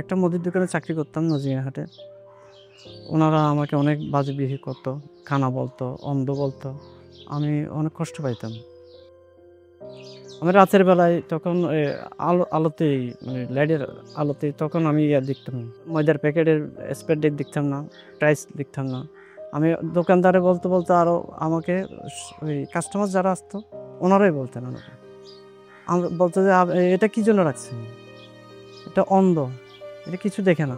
একটা মুদির দোকানে চাকরি করতাম নজিয়াহাটে। ওনারা আমাকে অনেক বাজে বিহেভ করতো, কানা বলতো, অন্ধ বলতো। আমি অনেক কষ্ট পাইতাম। আমি রাতের বেলায় তখন আলোতেই মানে লাইটের আলোতে তখন আমি দেখতাম না। ময়দার প্যাকেটের স্প্রে ডেট দেখতাম না, প্রাইস দেখতাম না। আমি দোকানদারে বলতে আরো আমাকে ওই কাস্টমার যারা আসতো ওনারাই বলতেন আমাকে। বলতো যে, এটা কি জন্য রাখছেন? এটা অন্ধ, এটা কিছু দেখে না।"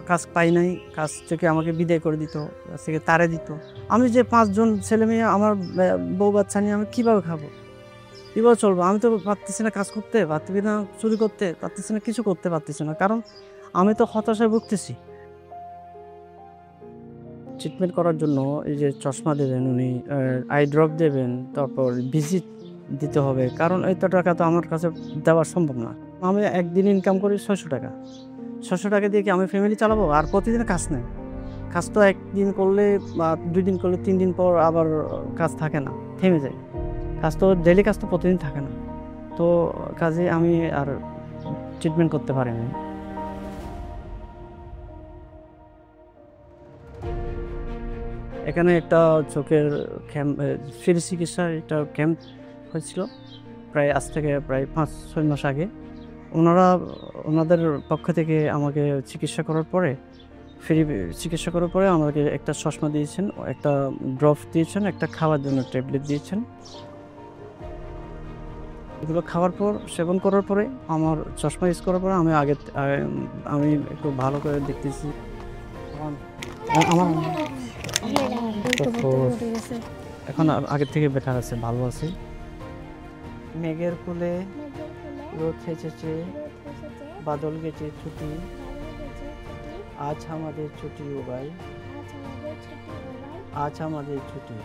কাজ পাই নাই, কাজ থেকে আমাকে বিদায় করে দিত, কাজ থেকে তাড়িয়ে দিত। আমি যে ৫ জন ছেলেমেয়ে আমার বউ বাচ্চা নিয়ে আমি কিভাবে খাবো? কিভাবে চলবো? আমি তো পারতেছি না কাজ করতে, পারতেছি না চুরি করতে, পারতেছি না কিছু করতে পারতেছি না। কারণ আমি তো হতাশায় ভুগতেছি। ট্রিটমেন্ট করার জন্য এই যে চশমা দেবেন উনি, আই ড্রপ দেবেন, তারপর ভিজিট দিতে হবে। কারণ এত টাকা তো আমার কাছে দেওয়া সম্ভব না। আমি একদিন ইনকাম করি ৳৬০০। ৳৬০০ দিয়ে কি আমি ফ্যামিলি চালাবো? আর প্রতিদিন কাজ নেই। কাজ তো ১ দিন করলে বা ২ দিন করলে ৩ দিন পর আবার কাজ থাকে না, থেমে যায়। কাজ তো ডেইলি কাজ তো প্রতিদিন থাকে না। তো কাজেই আমি আর ট্রিটমেন্ট করতে পারিনি। এখানে একটা চোখের ফ্রি চিকিৎসার একটা ক্যাম্প হয়েছিল। আজ থেকে প্রায় ৫-৬ মাস আগে। ওনারা ওনাদের পক্ষ থেকে আমাকে চিকিৎসা করার পরে ফ্রি চিকিৎসা করার পরে আমাকে একটা চশমা দিয়েছেন, একটা ড্রপ দিয়েছেন, একটা খাওয়ার জন্য ট্যাবলেট দিয়েছেন। এগুলো খাওয়ার পর সেবন করার পরে আমার চশমা ইউজ করার পরে আমি আমি একটু ভালো করে দেখতেছি। এখন আমার তারপর এখন আগের থেকে বেটার আছে, ভালো আছি। মেঘের কোলে রোদ হেসেছে, বাদল গেছে ছুটি, আজ আমাদের ছুটি ও ভাই, আজ আমাদের ছুটি।